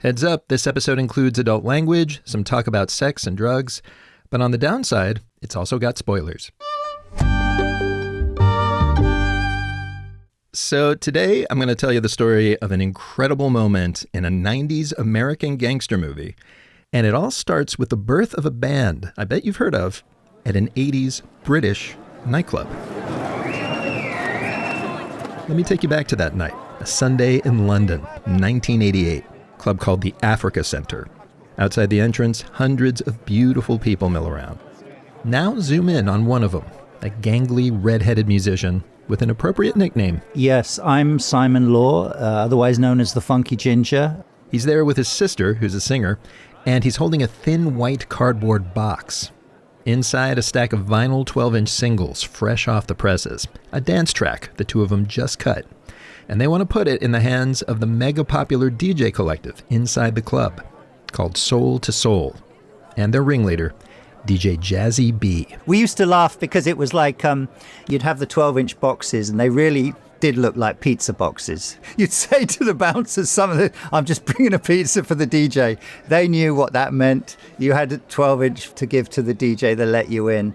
Heads up, this episode includes adult language, some talk about sex and drugs, but on the downside, it's also got spoilers. So today, I'm going to tell you the story of an incredible moment in a 90s American gangster movie. And it all starts with the birth of a band I bet you've heard of at an 80s British nightclub. Let me take you back to that night, a Sunday in London, 1988. Club called the Africa Centre. Outside the entrance, hundreds of beautiful people mill around. Now zoom in on one of them, a gangly, red-headed musician with an appropriate nickname. Yes, I'm Simon Law, otherwise known as the Funky Ginger. He's there with his sister, who's a singer, and he's holding a thin white cardboard box. Inside, a stack of vinyl 12-inch singles, fresh off the presses. A dance track the two of them just cut. And they want to put it in the hands of the mega-popular DJ collective inside the club, called Soul to Soul, and their ringleader, DJ Jazzy B. We used to laugh because it was like you'd have the 12-inch boxes, and they really did look like pizza boxes. You'd say to the bouncers, I'm just bringing a pizza for the DJ. They knew what that meant. You had a 12-inch to give to the DJ, they let you in.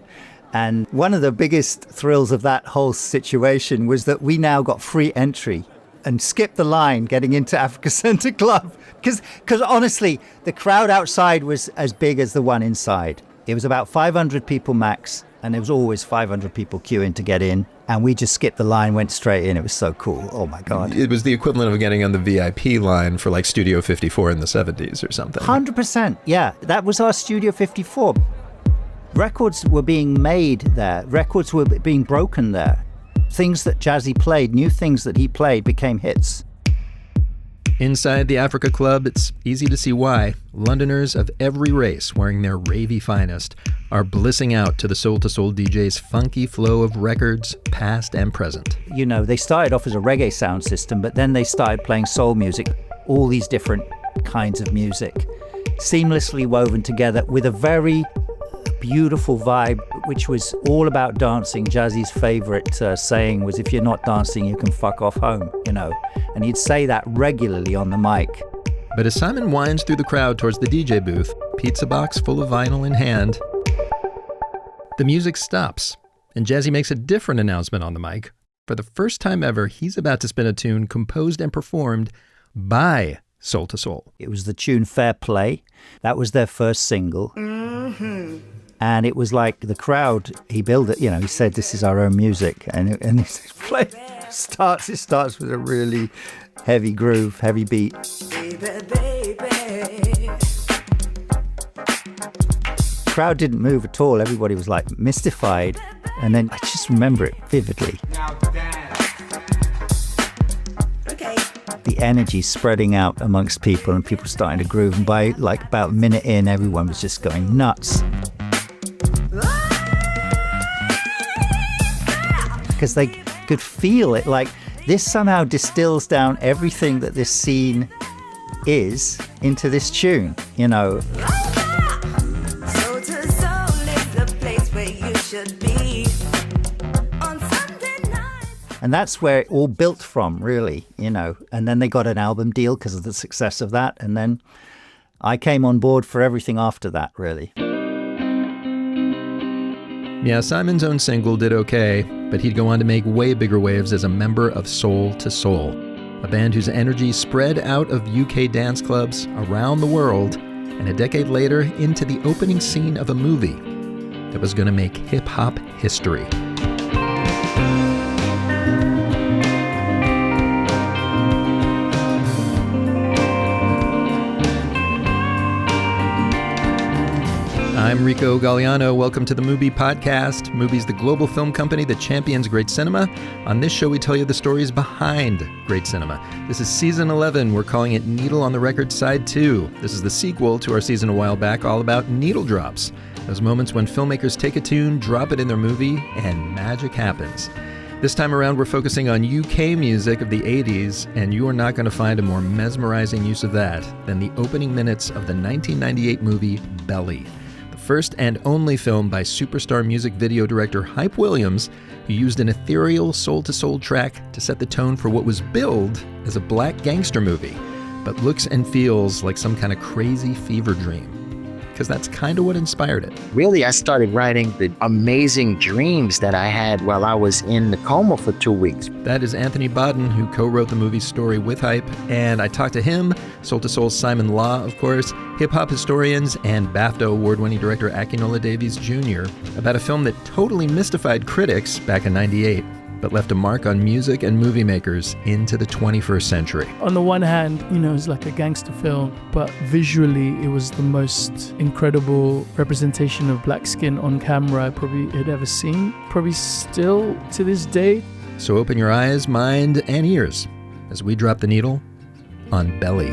And one of the biggest thrills of that whole situation was that we now got free entry and skipped the line getting into Africa Centre Club. Because honestly, the crowd outside was as big as the one inside. It was about 500 people max, and there was always 500 people queuing to get in. And we just skipped the line, went straight in. It was so cool. Oh, my God. It was the equivalent of getting on the VIP line for like Studio 54 in the 70s or something. 100%. Yeah, that was our Studio 54. Records were being made there. Records were being broken there. Things that Jazzy played, new things that he played, became hits. Inside the Africa Club, it's easy to see why Londoners of every race wearing their ravey finest are blissing out to the Soul to Soul DJ's funky flow of records, past and present. You know, they started off as a reggae sound system, but then they started playing soul music, all these different kinds of music, seamlessly woven together with a very beautiful vibe, which was all about dancing. Jazzy's favorite saying was, if you're not dancing, you can fuck off home, you know. And he'd say that regularly on the mic. But as Simon winds through the crowd towards the DJ booth, pizza box full of vinyl in hand, the music stops, and Jazzy makes a different announcement on the mic. For the first time ever, he's about to spin a tune composed and performed by Soul to Soul. It was the tune Fair Play. That was their first single. Mm-hmm. And it was like the crowd, he built it, you know, he said, this is our own music. And it starts with a really heavy groove, heavy beat. Baby, baby. The crowd didn't move at all. Everybody was like mystified. And then I just remember it vividly. The energy spreading out amongst people and people starting to groove. And by like about a minute in, everyone was just going nuts. Because they could feel it, like this somehow distills down everything that this scene is into this tune, you know. And that's where it all built from, really, you know. And then they got an album deal because of the success of that. And then I came on board for everything after that, really. Yeah, Simon's own single did okay, but he'd go on to make way bigger waves as a member of Soul to Soul, a band whose energy spread out of UK dance clubs around the world, and a decade later into the opening scene of a movie that was going to make hip-hop history. I'm Rico Galliano. Welcome to the MUBI podcast. MUBI's the global film company that champions great cinema. On this show, we tell you the stories behind great cinema. This is season 11. We're calling it Needle on the Record Side 2. This is the sequel to our season a while back, all about needle drops. Those moments when filmmakers take a tune, drop it in their movie, and magic happens. This time around, we're focusing on UK music of the 80s, and you are not going to find a more mesmerizing use of that than the opening minutes of the 1998 movie Belly. First and only film by superstar music video director Hype Williams, who used an ethereal soul-to-soul track to set the tone for what was billed as a black gangster movie. but looks and feels like some kind of crazy fever dream. Because that's kind of what inspired it. Really, I started writing the amazing dreams that I had while I was in the coma for 2 weeks. That is Anthony Bodden, who co-wrote the movie's story with Hype, and I talked to him, Soul to Soul's Simon Law, of course, hip-hop historians, and BAFTA award-winning director Akinola Davies Jr. about a film that totally mystified critics back in '98, but left a mark on music and movie makers into the 21st century. On the one hand, it's like a gangster film, but visually it was the most incredible representation of black skin on camera I probably had ever seen, probably still to this day. So open your eyes, mind, and ears as we drop the needle on Belly.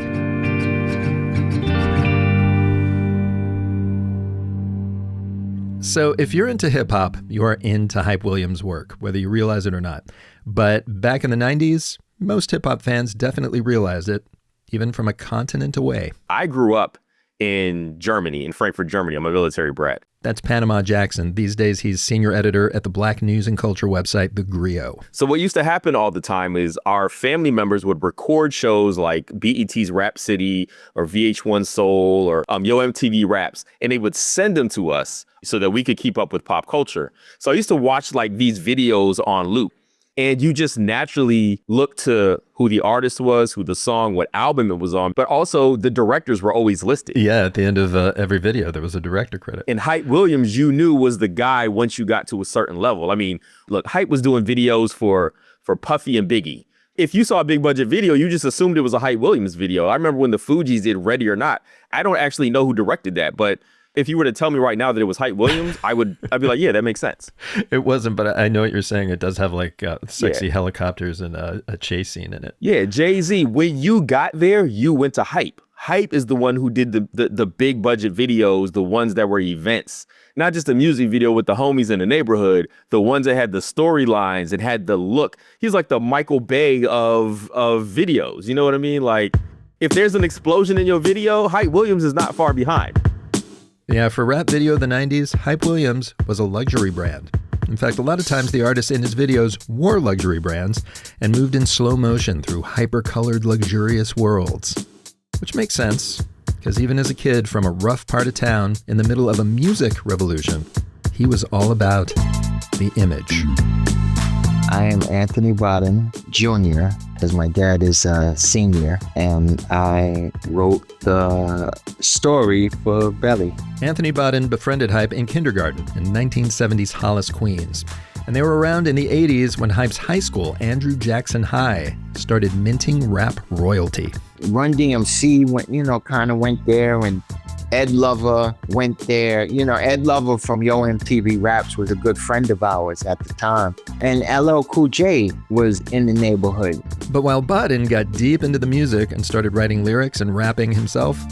So if you're into hip-hop, you are into Hype Williams' work, whether you realize it or not. But back in the 90s, most hip-hop fans definitely realized it, even from a continent away. I grew up in Germany, in Frankfurt, Germany. I'm a military brat. That's Panama Jackson. These days, he's senior editor at the Black news and culture website, The Griot. So what used to happen all the time is our family members would record shows like BET's Rap City or VH1 Soul or Yo MTV Raps, and they would send them to us so that we could keep up with pop culture. So I used to watch like these videos on loop. And you just naturally look to who the artist was, who the song, what album it was on, but also the directors were always listed. Yeah, at the end of every video, there was a director credit. And Hype Williams, you knew was the guy once you got to a certain level. I mean, look, Hype was doing videos for Puffy and Biggie. If you saw a big budget video, you just assumed it was a Hype Williams video. I remember when the Fugees did Ready or Not. I don't actually know who directed that, but if you were to tell me right now that it was Hype Williams, I'd be like, yeah, that makes sense. It wasn't, but I know what you're saying. It does have like sexy helicopters and a chase scene in it. Yeah, Jay-Z, when you got there, you went to Hype. Hype is the one who did the big budget videos, the ones that were events. Not just a music video with the homies in the neighborhood, the ones that had the storylines and had the look. He's like the Michael Bay of videos. You know what I mean? Like, if there's an explosion in your video, Hype Williams is not far behind. Yeah, for rap video of the 90s, Hype Williams was a luxury brand. In fact, a lot of times the artists in his videos wore luxury brands and moved in slow motion through hyper-colored, luxurious worlds. Which makes sense, because even as a kid from a rough part of town in the middle of a music revolution, he was all about the image. I am Anthony Bodden Jr., because my dad is a senior, and I wrote the story for Belly. Anthony Bodden befriended Hype in kindergarten in 1970s Hollis, Queens. And they were around in the 80s when Hype's high school, Andrew Jackson High, started minting rap royalty. Run DMC went there, and Ed Lover went there. Ed Lover from Yo MTV Raps was a good friend of ours at the time. And LL Cool J was in the neighborhood. But while Bodden got deep into the music and started writing lyrics and rapping himself,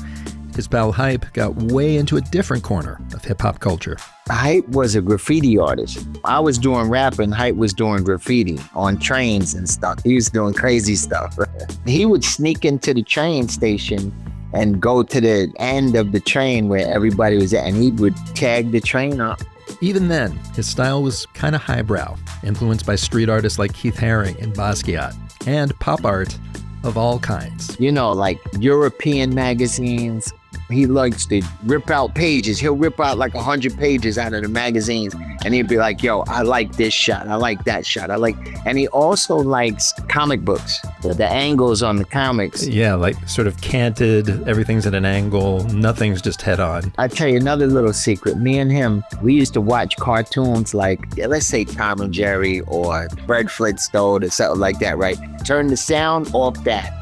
his pal Hype got way into a different corner of hip-hop culture. Hype was a graffiti artist. I was doing rap and Hype was doing graffiti on trains and stuff. He was doing crazy stuff. He would sneak into the train station and go to the end of the train where everybody was at, and he would tag the train up. Even then, his style was kind of highbrow, influenced by street artists like Keith Haring and Basquiat, and pop art of all kinds. Like European magazines. He likes to rip out pages. He'll rip out like 100 pages out of the magazines, and he'd be like, yo, I like this shot. I like that shot. And he also likes comic books, the angles on the comics. Yeah, like sort of canted, everything's at an angle, nothing's just head on. I'll tell you another little secret. Me and him, we used to watch cartoons like, let's say Tom and Jerry or Fred Flintstone or something like that, right? Turn the sound off that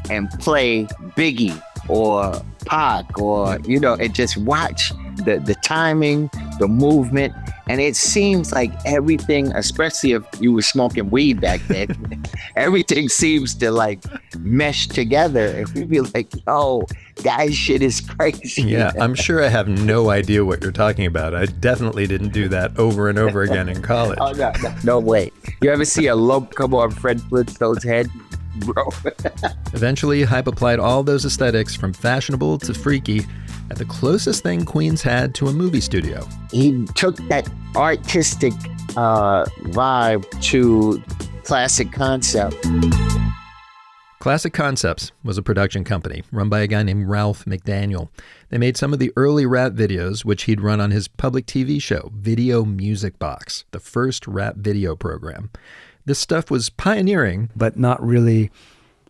and play Biggie or Pac or, and just watch the timing, the movement. And it seems like everything, especially if you were smoking weed back then, everything seems to like mesh together. And we'd be like, oh, that shit is crazy. Yeah, I'm sure I have no idea what you're talking about. I definitely didn't do that over and over again in college. Oh, no way. You ever see a lump come on Fred Flintstone's head? Bro. Eventually, Hype applied all those aesthetics from fashionable to freaky at the closest thing Queens had to a movie studio. He took that artistic vibe to classic concept. Classic Concepts was a production company run by a guy named Ralph McDaniel. They made some of the early rap videos, which he'd run on his public TV show, Video Music Box, the first rap video program. This stuff was pioneering, but not really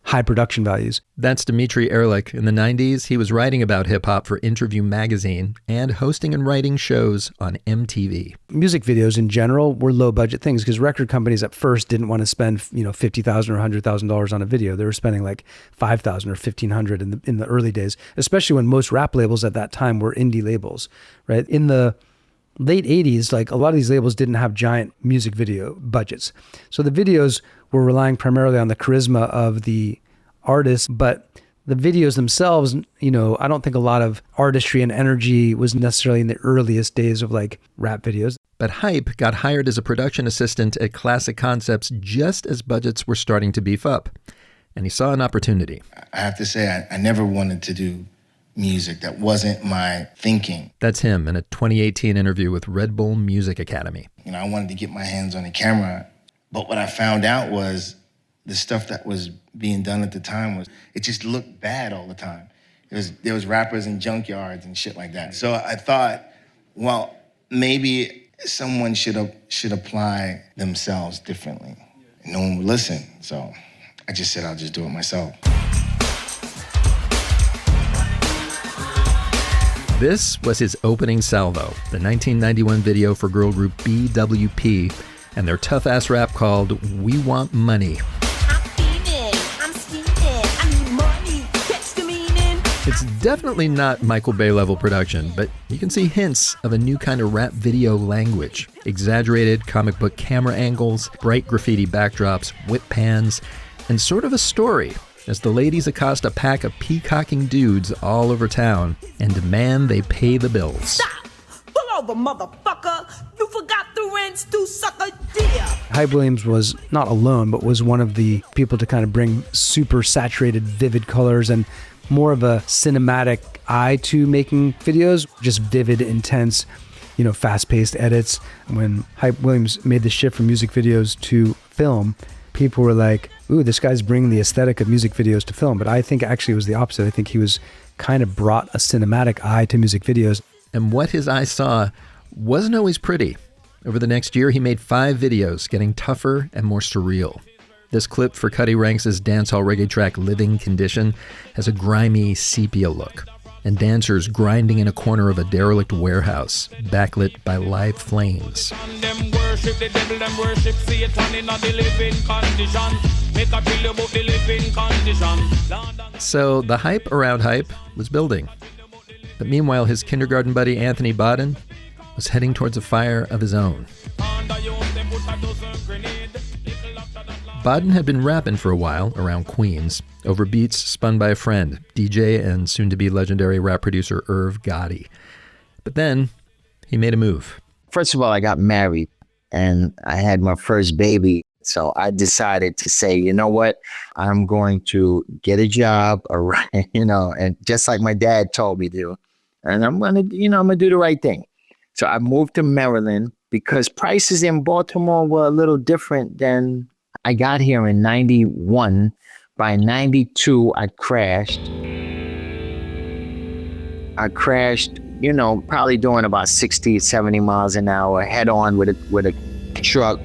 high production values. That's Dmitry Ehrlich. In the 90s, he was writing about hip-hop for Interview magazine and hosting and writing shows on MTV. Music videos in general were low-budget things because record companies at first didn't want to spend, $50,000 or $100,000 on a video. They were spending like $5,000 or $1,500 in the early days, especially when most rap labels at that time were indie labels, right? In the late 80s, like a lot of these labels didn't have giant music video budgets. So the videos were relying primarily on the charisma of the artists, but the videos themselves, I don't think a lot of artistry and energy was necessarily in the earliest days of like rap videos. But Hype got hired as a production assistant at Classic Concepts just as budgets were starting to beef up. And he saw an opportunity. I have to say, I never wanted to do music. That wasn't my thinking. That's him in a 2018 interview with Red Bull Music Academy. I wanted to get my hands on a camera, but what I found out was the stuff that was being done at the time it just looked bad all the time. There was rappers in junkyards and shit like that. So I thought, well, maybe someone should apply themselves differently. And no one would listen. So I just said I'll just do it myself. This was his opening salvo, the 1991 video for girl group BWP and their tough-ass rap called We Want Money. It's definitely not Michael Bay level production, but you can see hints of a new kind of rap video language. Exaggerated comic book camera angles, bright graffiti backdrops, whip pans, and sort of a story as the ladies accost a pack of peacocking dudes all over town and demand they pay the bills. Stop! Pull over, motherfucker! You forgot the rents to suck a deer! Hype Williams was not alone, but was one of the people to kind of bring super saturated, vivid colors and more of a cinematic eye to making videos, just vivid, intense, fast-paced edits. When Hype Williams made the shift from music videos to film, people were like, ooh, this guy's bringing the aesthetic of music videos to film. But I think actually it was the opposite. I think he was kind of brought a cinematic eye to music videos. And what his eye saw wasn't always pretty. Over the next year, he made 5 videos, getting tougher and more surreal. This clip for Cuddy Ranks' dancehall reggae track Living Condition has a grimy sepia look, and dancers grinding in a corner of a derelict warehouse, backlit by live flames. So the hype around Hype was building. But meanwhile, his kindergarten buddy Anthony Bodden was heading towards a fire of his own. Bodden had been rapping for a while around Queens, over beats spun by a friend, DJ and soon-to-be legendary rap producer Irv Gotti. But then, he made a move. First of all, I got married, and I had my first baby. So I decided to say, you know what? I'm going to get a job, and just like my dad told me to. And I'm going to do the right thing. So I moved to Maryland because prices in Baltimore were a little different than I got here in 91. By 92, I crashed, probably doing about 60, 70 miles an hour, head on with a truck.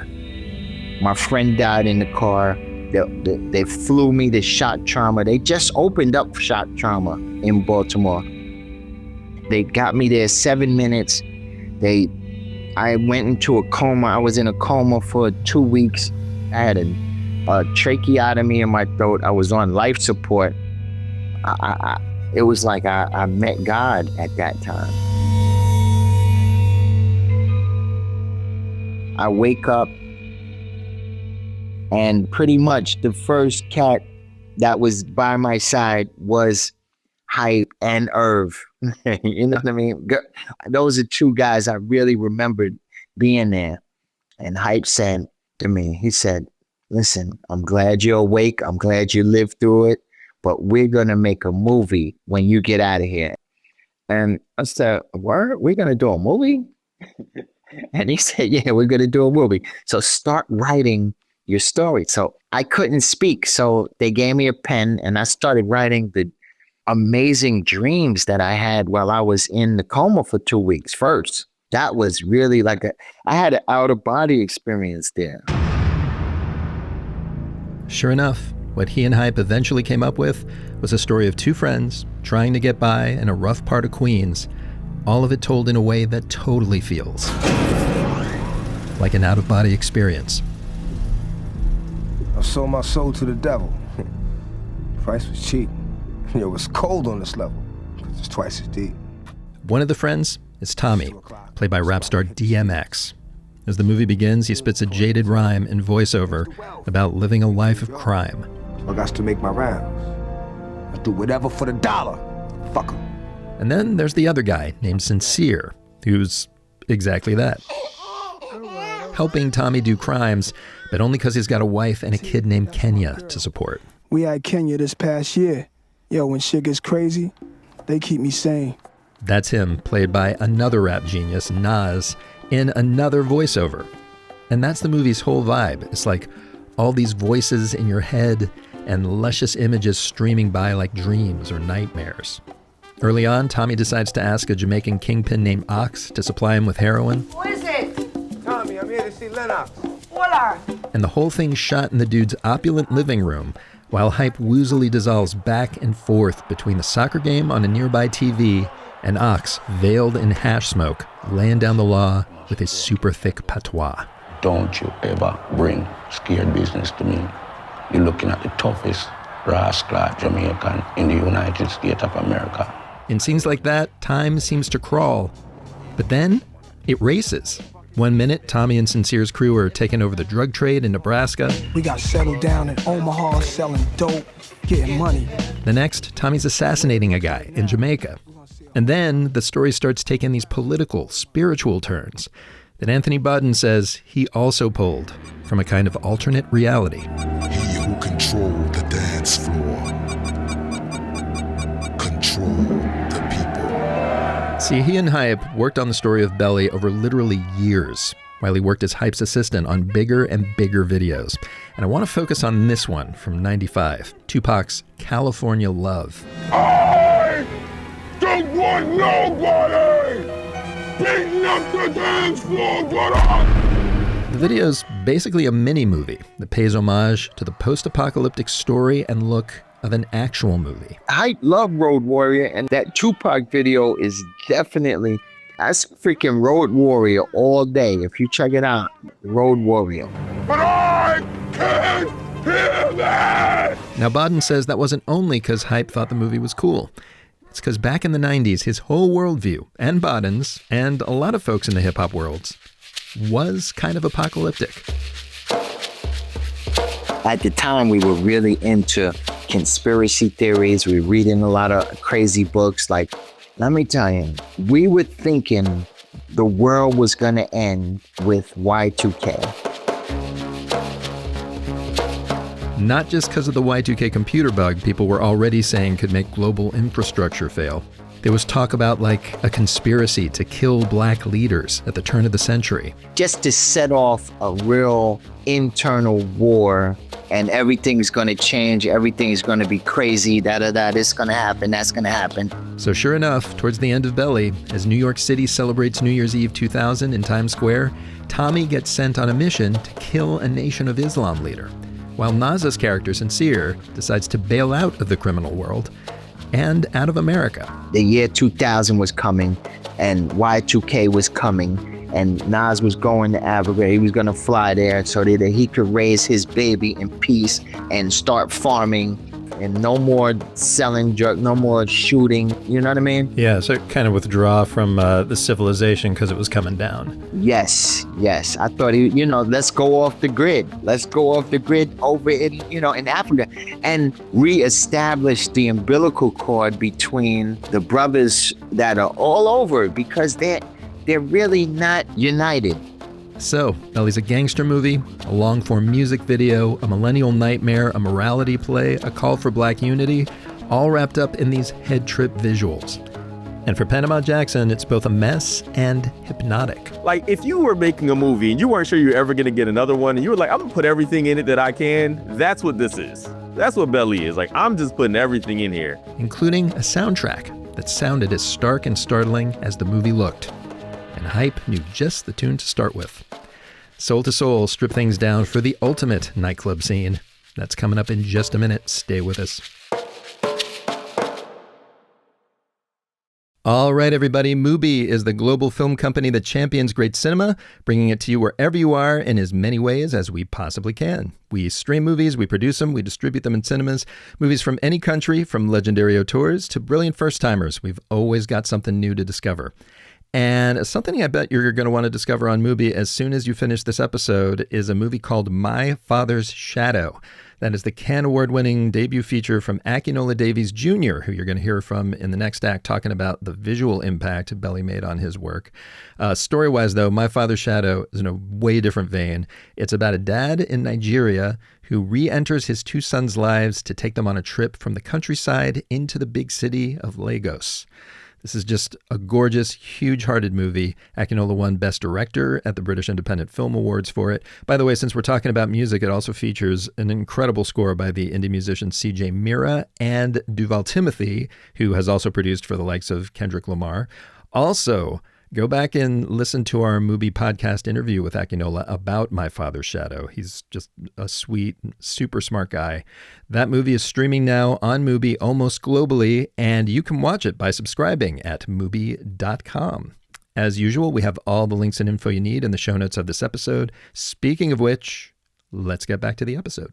My friend died in the car. They flew me to shock trauma. They just opened up shock trauma in Baltimore. They got me there 7 minutes. I went into a coma. I was in a coma for 2 weeks. I had a tracheotomy in my throat. I was on life support. It was like I met God at that time. I wake up and pretty much the first cat that was by my side was Hype and Irv. You know what I mean? Those are 2 guys I really remembered being there. And Hype said to me, he said, listen, I'm glad you're awake. I'm glad you lived through it, but we're going to make a movie when you get out of here. And I said, what? We're going to do a movie? And he said, yeah, we're going to do a movie. So start writing your story. So I couldn't speak. So they gave me a pen and I started writing the amazing dreams that I had while I was in the coma for 2 weeks first. That was really like I had an out-of-body experience there. Sure enough, what he and Hype eventually came up with was a story of two friends trying to get by in a rough part of Queens, all of it told in a way that totally feels like an out-of-body experience. I sold my soul to the devil. Price was cheap. It was cold on this level, because it's twice as deep. One of the friends is Tommy, played by rap star DMX. As the movie begins, he spits a jaded rhyme in voiceover about living a life of crime. I got to make my rounds. I do whatever for the dollar. Fuck 'em. And then there's the other guy named Sincere, who's exactly that. Helping Tommy do crimes, but only because he's got a wife and a kid named Kenya to support. We had Kenya this past year. Yo, when shit gets crazy, they keep me sane. That's him, played by another rap genius, Nas, in another voiceover. And that's the movie's whole vibe. It's like all these voices in your head and luscious images streaming by like dreams or nightmares. Early on, Tommy decides to ask a Jamaican kingpin named Ox to supply him with heroin. Who is it? Tommy, I'm here to see Lennox. Hola. And the whole thing's shot in the dude's opulent living room, while Hype woozily dissolves back and forth between the soccer game on a nearby TV and Ox, veiled in hash smoke, laying down the law with his super thick patois. Don't you ever bring scared business to me. You're looking at the toughest rascal Jamaican in the United States of America. In scenes like that, time seems to crawl. But then, it races. 1 minute, Tommy and Sincere's crew are taking over the drug trade in Nebraska. We got settled down in Omaha, selling dope, getting money. The next, Tommy's assassinating a guy in Jamaica. And then the story starts taking these political, spiritual turns that Anthony Bodden says he also pulled from a kind of alternate reality. He who controlled the dance floor controlled the people. See, he and Hype worked on the story of Belly over literally years, while he worked as Hype's assistant on bigger and bigger videos. And I want to focus on this one from '95, Tupac's California Love. I don't want nobody beating up the dance floor, The video's basically a mini-movie that pays homage to the post-apocalyptic story and look of an actual movie. I love Road Warrior, and that Tupac video is definitely, that's freaking Road Warrior all day. If you check it out, Road Warrior. but I can't hear that! Now, Bodden says that wasn't only because Hype thought the movie was cool. It's because back in the 90s, his whole worldview, and Bodden's, and a lot of folks in the hip-hop worlds, was kind of apocalyptic. At the time, we were really into conspiracy theories. We were reading a lot of crazy books. Like, let me tell you, we were thinking the world was going to end with Y2K. Not just because of the Y2K computer bug people were already saying could make global infrastructure fail. There was talk about like a conspiracy to kill black leaders at the turn of the century. Just to set off a real internal war, and everything's going to change, everything's going to be crazy, this going to happen, that's going to happen. So sure enough, towards the end of Belly, as New York City celebrates New Year's Eve 2000 in Times Square, Tommy gets sent on a mission to kill a Nation of Islam leader, while Nas's character, Sincere, decides to bail out of the criminal world and out of America. The year 2000 was coming, and Y2K was coming, and Nas was going to Africa. He was going to fly there so that he could raise his baby in peace and start farming, and no more selling drugs, no more shooting, you know what I mean? Yeah, so kind of withdraw from the civilization because it was coming down. Yes. I thought, let's go off the grid. Let's go off the grid over in Africa and reestablish the umbilical cord between the brothers that are all over, because they're really not united. So, Belly's a gangster movie, a long-form music video, a millennial nightmare, a morality play, a call for black unity, all wrapped up in these head-trip visuals. And for Panama Jackson, it's both a mess and hypnotic. Like, if you were making a movie and you weren't sure you were ever going to get another one, and you were like, I'm going to put everything in it that I can, that's what this is. That's what Belly is. Like, I'm just putting everything in here. Including a soundtrack that sounded as stark and startling as the movie looked. And Hype knew just the tune to start with. Soul to Soul stripped things down for the ultimate nightclub scene. That's coming up in just a minute. Stay with us. All right, everybody. MUBI is the global film company that champions great cinema, bringing it to you wherever you are in as many ways as we possibly can. We stream movies, we produce them, we distribute them in cinemas. Movies from any country, from legendary auteurs to brilliant first-timers. We've always got something new to discover. And something I bet you're going to want to discover on MUBI as soon as you finish this episode is a movie called My Father's Shadow. That is the Cannes Award-winning debut feature from Akinola Davies Jr., who you're going to hear from in the next act, talking about the visual impact Belly made on his work. Story-wise, though, My Father's Shadow is in a way different vein. It's about a dad in Nigeria who re-enters his two sons' lives to take them on a trip from the countryside into the big city of Lagos. This is just a gorgeous, huge-hearted movie. Akinola won Best Director at the British Independent Film Awards for it. By the way, since we're talking about music, it also features an incredible score by the indie musician C.J. Mira and Duval Timothy, who has also produced for the likes of Kendrick Lamar. Also, go back and listen to our MUBI podcast interview with Akinola about My Father's Shadow. He's just a sweet, super smart guy. That movie is streaming now on MUBI almost globally, and you can watch it by subscribing at MUBI.com. As usual, we have all the links and info you need in the show notes of this episode. Speaking of which, let's get back to the episode.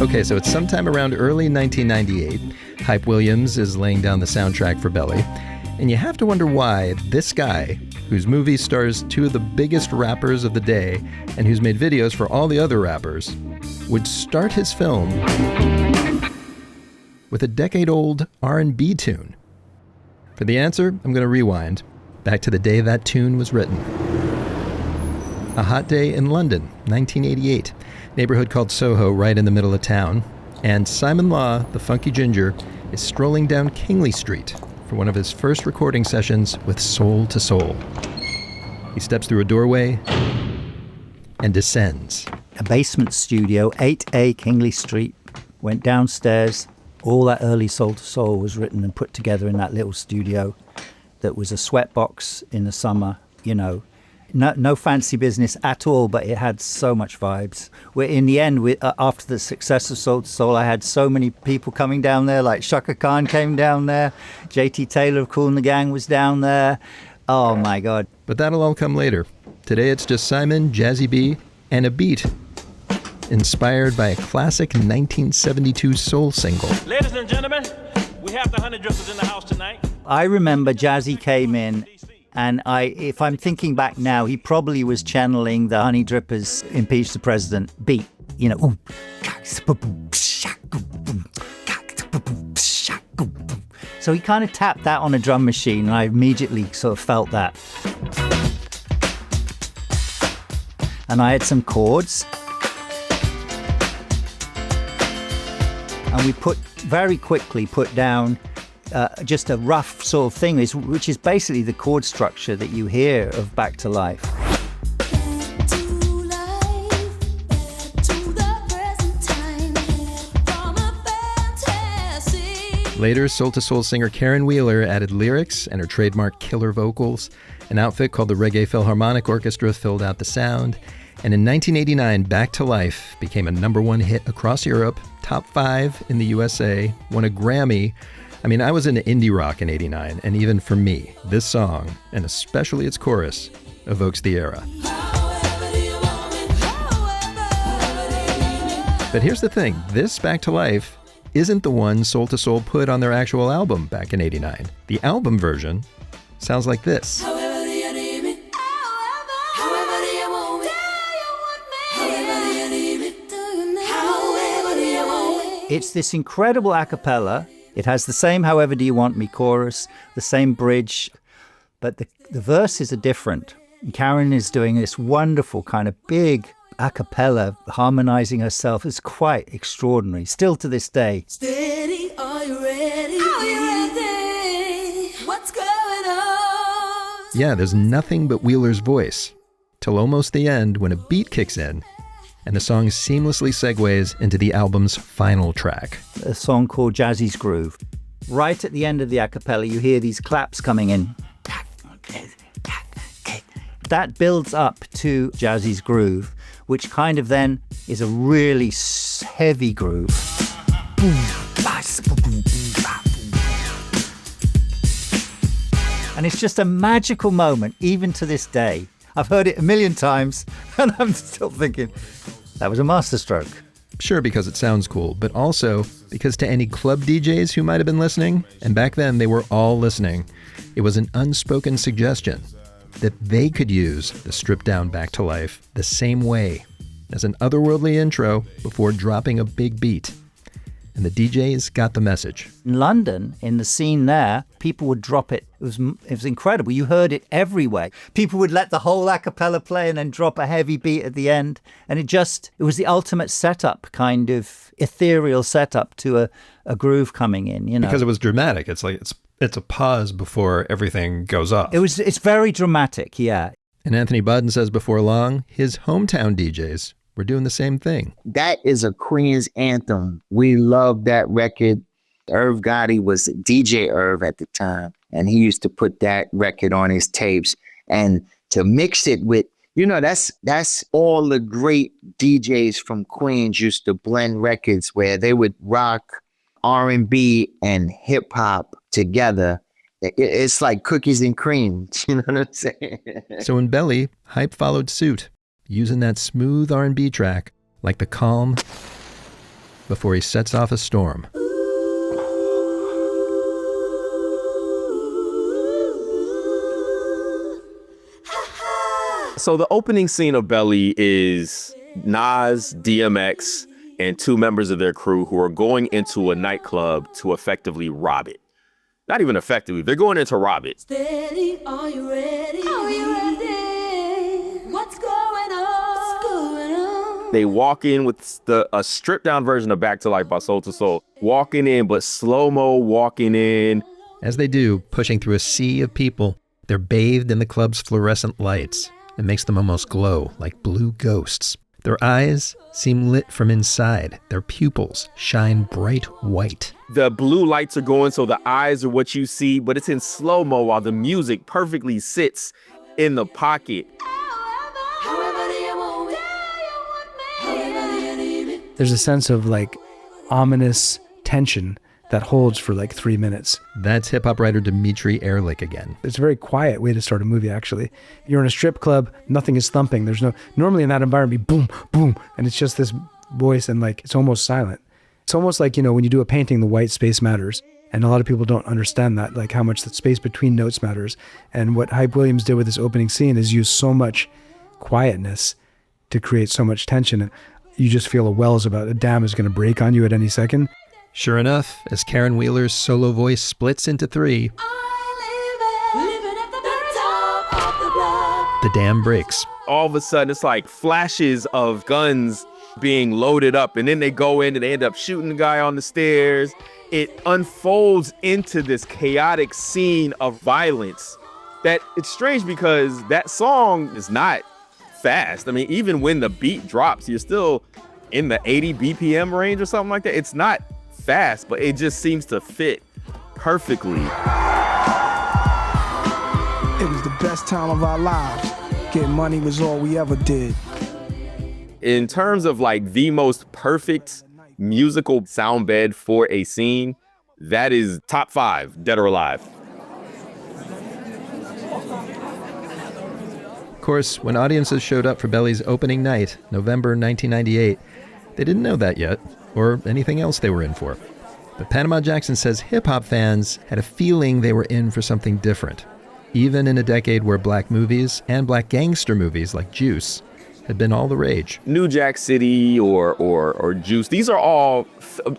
Okay, so it's sometime around early 1998. Hype Williams is laying down the soundtrack for Belly. And you have to wonder why this guy, whose movie stars two of the biggest rappers of the day and who's made videos for all the other rappers, would start his film with a decade-old R&B tune. For the answer, I'm going to rewind back to the day that tune was written. A hot day in London, 1988. Neighborhood called Soho, right in the middle of town. And Simon Law, the funky ginger, is strolling down Kingly Street for one of his first recording sessions with Soul to Soul. He steps through a doorway and descends. A basement studio, 8A Kingly Street. Went downstairs. All that early Soul to Soul was written and put together in that little studio that was a sweatbox in the summer, you know. No fancy business at all, but it had so much vibes. In the end, after the success of Soul to Soul, I had so many people coming down there, like Shaka Khan came down there, JT Taylor of Kool and the Gang was down there. Oh my God. But that'll all come later. Today it's just Simon, Jazzy B, and a beat inspired by a classic 1972 soul single. Ladies and gentlemen, we have the Honey Drippers in the house tonight. I remember Jazzy came in, and if I'm thinking back now, he probably was channeling the Honey Drippers' Impeach the President beat, you know. So he kind of tapped that on a drum machine, and I immediately sort of felt that. And I had some chords. And we very quickly put down just a rough sort of thing, which is basically the chord structure that you hear of Back to Life. Later, Soul to Soul singer Karen Wheeler added lyrics and her trademark killer vocals. An outfit called the Reggae Philharmonic Orchestra filled out the sound. And in 1989, Back to Life became a #1 hit across Europe, top 5 in the USA, won a Grammy. I mean, I was into indie rock in '89, and even for me, this song, and especially its chorus, evokes the era. But here's the thing, this Back to Life isn't the one Soul to Soul put on their actual album back in '89. The album version sounds like this. It's this incredible a cappella. It has the same However Do You Want Me chorus, the same bridge, but the verses are different. And Karen is doing this wonderful kind of big a cappella harmonizing herself is quite extraordinary, still to this day. Steady, are you ready? Are you ready? What's going on? Yeah, there's nothing but Wheeler's voice, till almost the end when a beat kicks in, and the song seamlessly segues into the album's final track. A song called Jazzy's Groove. Right at the end of the a cappella, you hear these claps coming in. That builds up to Jazzy's Groove, which kind of then is a really heavy groove. And it's just a magical moment, even to this day. I've heard it a million times, and I'm still thinking, that was a masterstroke. Sure, because it sounds cool, but also because to any club DJs who might have been listening, and back then they were all listening, it was an unspoken suggestion that they could use the stripped down Back to Life the same way as an otherworldly intro before dropping a big beat. And the DJs got the message. In London, in the scene there, people would drop it. It was incredible. You heard it everywhere. People would let the whole a cappella play and then drop a heavy beat at the end. And it was the ultimate setup, kind of ethereal setup to a groove coming in, you know. Because it was dramatic. It's like it's a pause before everything goes off. It's very dramatic, yeah. And Anthony Bodden says before long, his hometown DJs were doing the same thing. That is a Queen's anthem. We love that record. Irv Gotti was DJ Irv at the time, and he used to put that record on his tapes. And to mix it with, that's all the great DJs from Queens used to blend records where they would rock R&B and hip hop together. It's like cookies and cream. You know what I'm saying? So in Belly, Hype followed suit, using that smooth R&B track like the calm before he sets off a storm. So the opening scene of Belly is Nas, DMX, and two members of their crew who are going into a nightclub to effectively rob it. Not even effectively, they're going in to rob it. Steady, are you ready? Are you ready? What's going on? What's going on? They walk in with a stripped down version of Back to Life by Soul to Soul. Walking in, but slow-mo walking in. As they do, pushing through a sea of people, they're bathed in the club's fluorescent lights. It makes them almost glow like blue ghosts. Their eyes seem lit from inside. Their pupils shine bright white. The blue lights are going, so the eyes are what you see, but it's in slow-mo while the music perfectly sits in the pocket. There's a sense of like ominous tension that holds for like 3 minutes. That's hip-hop writer Dimitri Ehrlich again. It's a very quiet way to start a movie, actually. You're in a strip club, nothing is thumping. Normally in that environment, boom, boom, and it's just this voice and like, it's almost silent. It's almost like, when you do a painting, the white space matters. And a lot of people don't understand that, like how much the space between notes matters. And what Hype Williams did with this opening scene is use so much quietness to create so much tension. And you just feel a dam is going to break on you at any second. Sure enough, as Karen Wheeler's solo voice splits into three, the dam breaks. All of a sudden, it's like flashes of guns being loaded up, and then they go in and they end up shooting the guy on the stairs. It unfolds into this chaotic scene of violence that it's strange because that song is not fast. I mean, even when the beat drops, you're still in the 80 BPM range or something like that. It's not fast, but it just seems to fit perfectly. It was the best time of our lives. Getting money was all we ever did. In terms of like the most perfect musical sound bed for a scene, that is top 5, dead or alive. Of course, when audiences showed up for Belly's opening night, November 1998, they didn't know that yet, or anything else they were in for. But Panama Jackson says hip-hop fans had a feeling they were in for something different, even in a decade where black movies and black gangster movies like Juice had been all the rage. New Jack City or Juice, these are all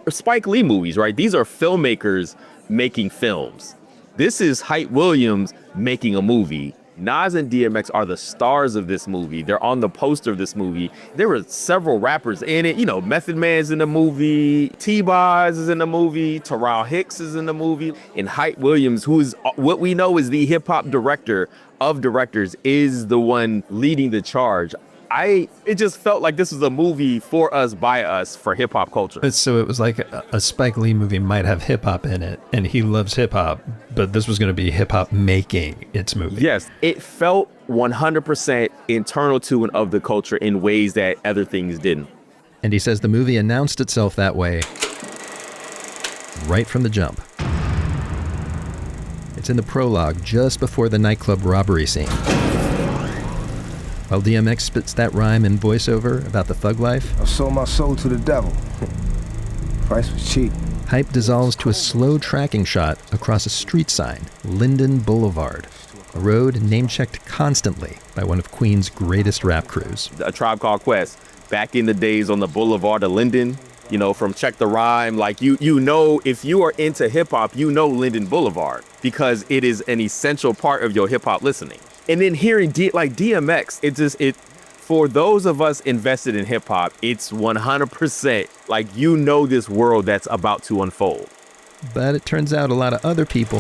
Spike Lee movies, right? These are filmmakers making films. This is Hype Williams making a movie, Nas and DMX are the stars of this movie. They're on the poster of this movie. There were several rappers in it. You know, Method Man's in the movie, T-Boz is in the movie, Terrell Hicks is in the movie, and Hype Williams, who is what we know is the hip-hop director of directors, is the one leading the charge. It just felt like this was a movie for us, by us, for hip hop culture. So it was like a Spike Lee movie might have hip hop in it, and he loves hip hop, but this was going to be hip hop making its movie. Yes, it felt 100% internal to and of the culture in ways that other things didn't. And he says the movie announced itself that way right from the jump. It's in the prologue just before the nightclub robbery scene. While DMX spits that rhyme in voiceover about the thug life, I sold my soul to the devil. Price was cheap. Hype dissolves to a slow tracking shot across a street sign, Linden Boulevard, a road name-checked constantly by one of Queens' greatest rap crews. A Tribe Called Quest, back in the days on the Boulevard of Linden, you know, from Check the Rhyme, like you know, if you are into hip-hop, you know Linden Boulevard, because it is an essential part of your hip-hop listening. And then hearing DMX, for those of us invested in hip hop, it's 100% like, you know, this world that's about to unfold. But it turns out a lot of other people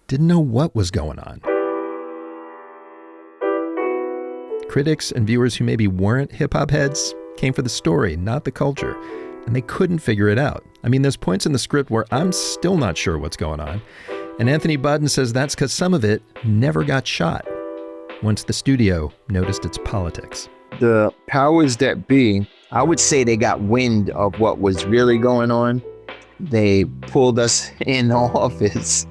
didn't know what was going on. Critics and viewers who maybe weren't hip hop heads came for the story, not the culture, and they couldn't figure it out. I mean, there's points in the script where I'm still not sure what's going on. And Anthony Bodden says that's because some of it never got shot once the studio noticed its politics. The powers that be, I would say they got wind of what was really going on. They pulled us in the office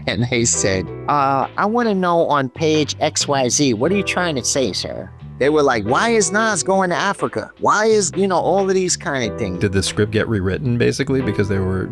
and they said, I want to know on page XYZ, what are you trying to say, sir? They were like, why is Nas going to Africa? Why is, all of these kind of things. Did the script get rewritten basically because they were,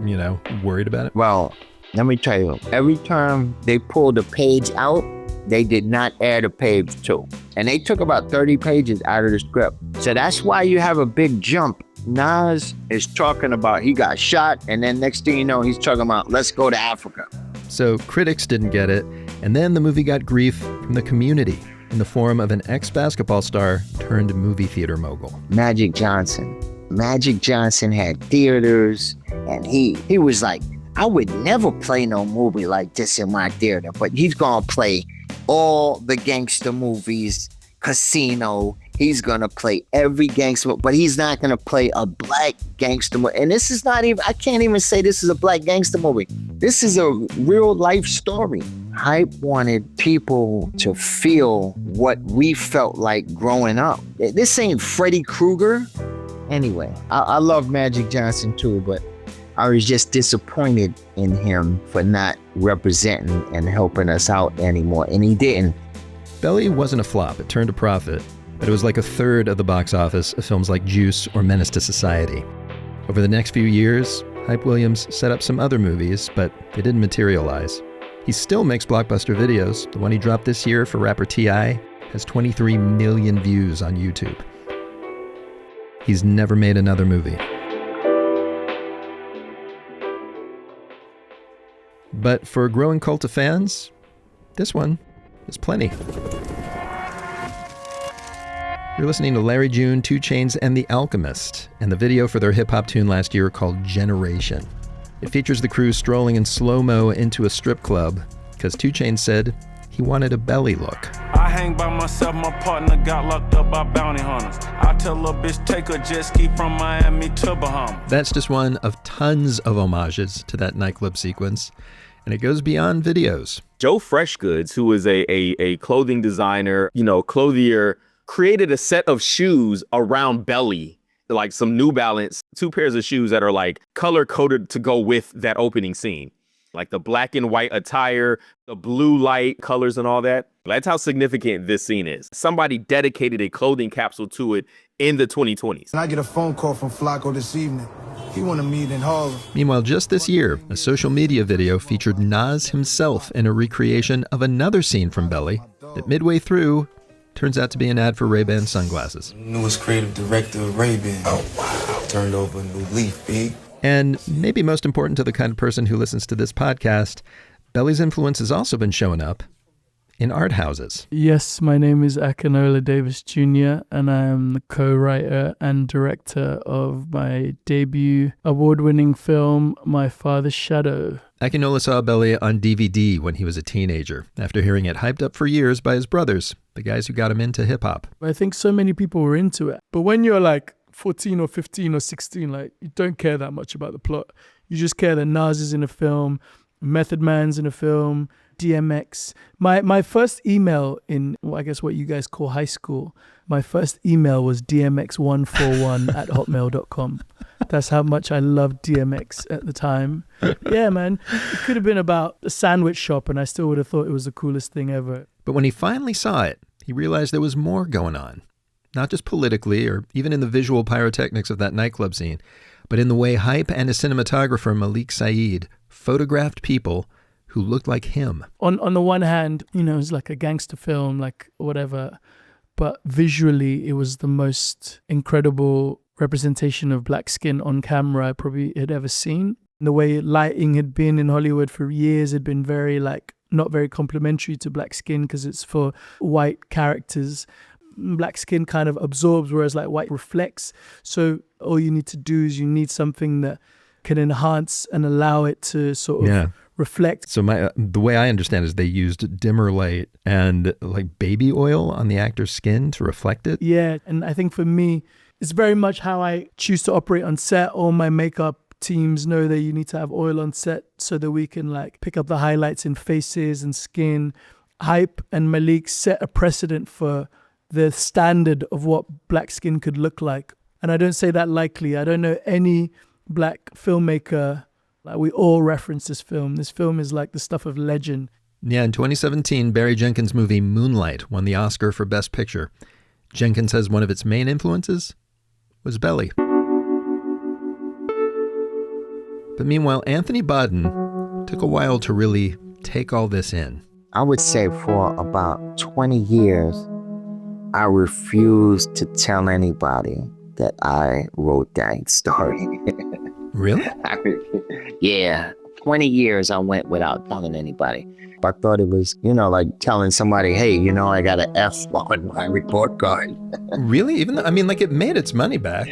worried about it? Well, let me tell you, every time they pulled a page out, they did not add a page 2. And they took about 30 pages out of the script. So that's why you have a big jump. Nas is talking about he got shot, and then next thing you know, he's talking about let's go to Africa. So critics didn't get it, and then the movie got grief from the community in the form of an ex-basketball star turned movie theater mogul. Magic Johnson. Magic Johnson had theaters, and he was like, I would never play no movie like this in my theater, but he's gonna play all the gangster movies, Casino. He's gonna play every gangster, but he's not gonna play a black gangster movie. And this is not even, I can't even say this is a black gangster movie. This is a real life story. Hype wanted people to feel what we felt like growing up. This ain't Freddy Krueger. Anyway, I love Magic Johnson too, but I was just disappointed in him for not representing and helping us out anymore, and he didn't. Belly wasn't a flop, it turned a profit, but it was like a third of the box office of films like Juice or Menace to Society. Over the next few years, Hype Williams set up some other movies, but they didn't materialize. He still makes blockbuster videos. The one he dropped this year for rapper T.I. has 23 million views on YouTube. He's never made another movie. But for a growing cult of fans, this one is plenty. You're listening to Larry June, 2 Chainz, and The Alchemist, and the video for their hip-hop tune last year called Generation. It features the crew strolling in slow-mo into a strip club because 2 Chainz said he wanted a belly look. I hang by myself, my partner got locked up by bounty hunters. I tell a bitch take a jet ski from Miami to Bahamas. That's just one of tons of homages to that nightclub sequence, and it goes beyond videos. Joe Freshgoods, who is a clothing designer, clothier, created a set of shoes around Belly, like some New Balance, 2 pairs of shoes that are like color coded to go with that opening scene. Like the black and white attire, the blue light colors and all that. That's how significant this scene is. Somebody dedicated a clothing capsule to it in the 2020s. And I get a phone call from Flacco this evening. He want to meet in Harlem. Meanwhile, just this year, a social media video featured Nas himself in a recreation of another scene from Belly that midway through turns out to be an ad for Ray-Ban sunglasses. Newest creative director of Ray-Ban. Oh, wow. Turned over a new leaf, big. And maybe most important to the kind of person who listens to this podcast, Belly's influence has also been showing up in art houses. Yes, my name is Akinola Davis Jr., and I am the co-writer and director of my debut award-winning film, My Father's Shadow. Akinola saw Belly on DVD when he was a teenager, after hearing it hyped up for years by his brothers, the guys who got him into hip-hop. I think so many people were into it. But when you're like 14 or 15 or 16, like, you don't care that much about the plot. You just care that Nas is in a film, Method Man's in a film, DMX. My first email in, I guess what you guys call high school, my first email was dmx141@hotmail.com. That's how much I loved DMX at the time. Yeah, man. It could have been about a sandwich shop and I still would have thought it was the coolest thing ever. But when he finally saw it, he realized there was more going on. Not just politically or even in the visual pyrotechnics of that nightclub scene, but in the way Hype and his cinematographer Malik Saeed photographed people who looked like him. On the one hand, you know, it's like a gangster film, like whatever, but visually it was the most incredible representation of black skin on camera I probably had ever seen. The way lighting had been in Hollywood for years had been very like not very complimentary to black skin because it's for white characters. Black skin kind of absorbs, whereas like white reflects. So all you need to do is you need something that can enhance and allow it to sort of reflect. So the way I understand is they used dimmer light and like baby oil on the actor's skin to reflect it. Yeah, and I think for me, it's very much how I choose to operate on set. All my makeup teams know that you need to have oil on set so that we can like pick up the highlights in faces and skin. Hype and Malik set a precedent for the standard of what black skin could look like. And I don't say that lightly. I don't know any black filmmaker, like we all reference this film. This film is like the stuff of legend. Yeah, in 2017, Barry Jenkins' movie Moonlight won the Oscar for Best Picture. Jenkins says one of its main influences was Belly. But meanwhile, Anthony Bodden took a while to really take all this in. I would say for about 20 years, I refused to tell anybody that I wrote that story. Really? Yeah. 20 years I went without telling anybody. I thought it was, you know, like telling somebody, hey, you know, I got an F on my report card. Really? Even though, I mean, like it made its money back.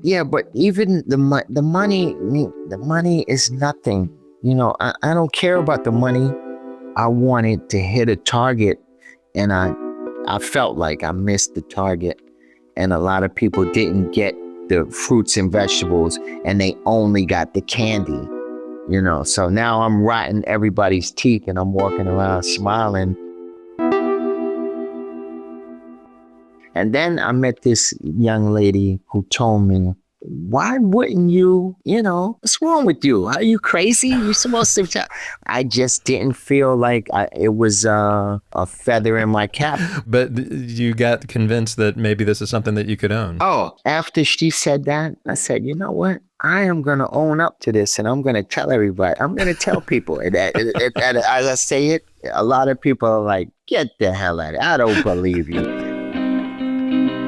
Yeah, but even the money is nothing. You know, I don't care about the money. I wanted to hit a target, and I felt like I missed the target, and a lot of people didn't get the fruits and vegetables, and they only got the candy, you know. So now I'm rotting everybody's teeth, and I'm walking around smiling. And then I met this young lady who told me, why wouldn't you, you know, what's wrong with you? Are you crazy? You're supposed to. I just didn't feel like it was a feather in my cap. But you got convinced that maybe this is something that you could own. Oh, after she said that, I said, you know what? I am going to own up to this, and I'm going to tell everybody. I'm going to tell people that as I say it, a lot of people are like, get the hell out of it. I don't believe you.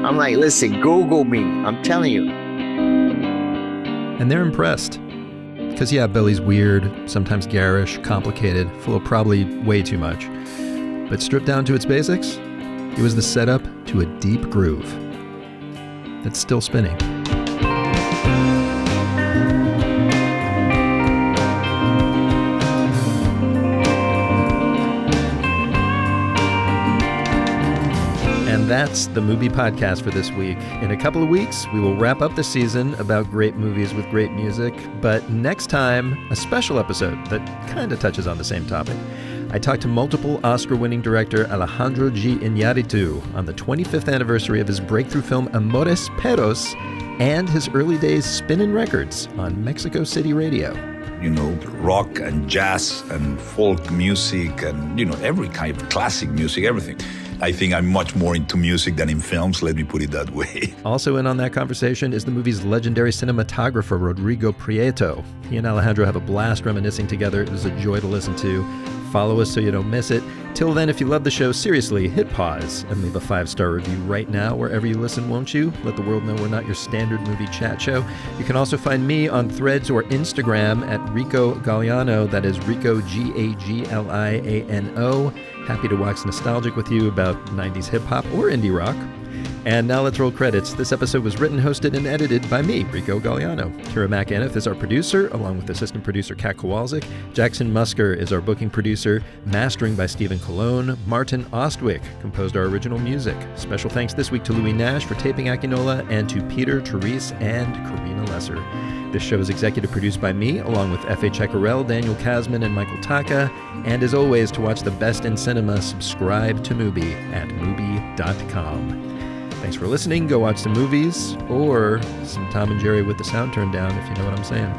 I'm like, listen, Google me. I'm telling you. And they're impressed. Because, yeah, Belly's weird, sometimes garish, complicated, full of probably way too much. But stripped down to its basics, it was the setup to a deep groove that's still spinning. And that's the MUBI podcast for this week. In a couple of weeks, we will wrap up the season about great movies with great music. But next time, a special episode that kind of touches on the same topic. I talked to multiple Oscar-winning director Alejandro G. Iñárritu on the 25th anniversary of his breakthrough film Amores Perros and his early days spinning records on Mexico City radio. You know, rock and jazz and folk music and, you know, every kind of classic music, everything. I think I'm much more into music than in films, let me put it that way. Also in on that conversation is the movie's legendary cinematographer, Rodrigo Prieto. He and Alejandro have a blast reminiscing together. It was a joy to listen to. Follow us so you don't miss it. Till then, if you love the show, seriously, hit pause and leave a 5-star review right now wherever you listen, won't you? Let the world know we're not your standard movie chat show. You can also find me on Threads or Instagram at Rico Galliano. That is Rico, G-A-G-L-I-A-N-O. Happy to wax nostalgic with you about 90s hip-hop or indie rock. And now let's roll credits. This episode was written, hosted, and edited by me, Rico Galliano. Kira McAniff is our producer, along with assistant producer Kat Kowalczyk. Jackson Musker is our booking producer. Mastering by Stephen Colon. Martin Ostwick composed our original music. Special thanks this week to Louis Nash for taping Akinola, and to Peter, Therese, and Karina Lesser. This show is executive produced by me, along with F.A. Checarel, Daniel Kasman, and Michael Taka. And as always, to watch the best in cinema, subscribe to MUBI at MUBI.com. Thanks for listening. Go watch some movies or some Tom and Jerry with the sound turned down, if you know what I'm saying.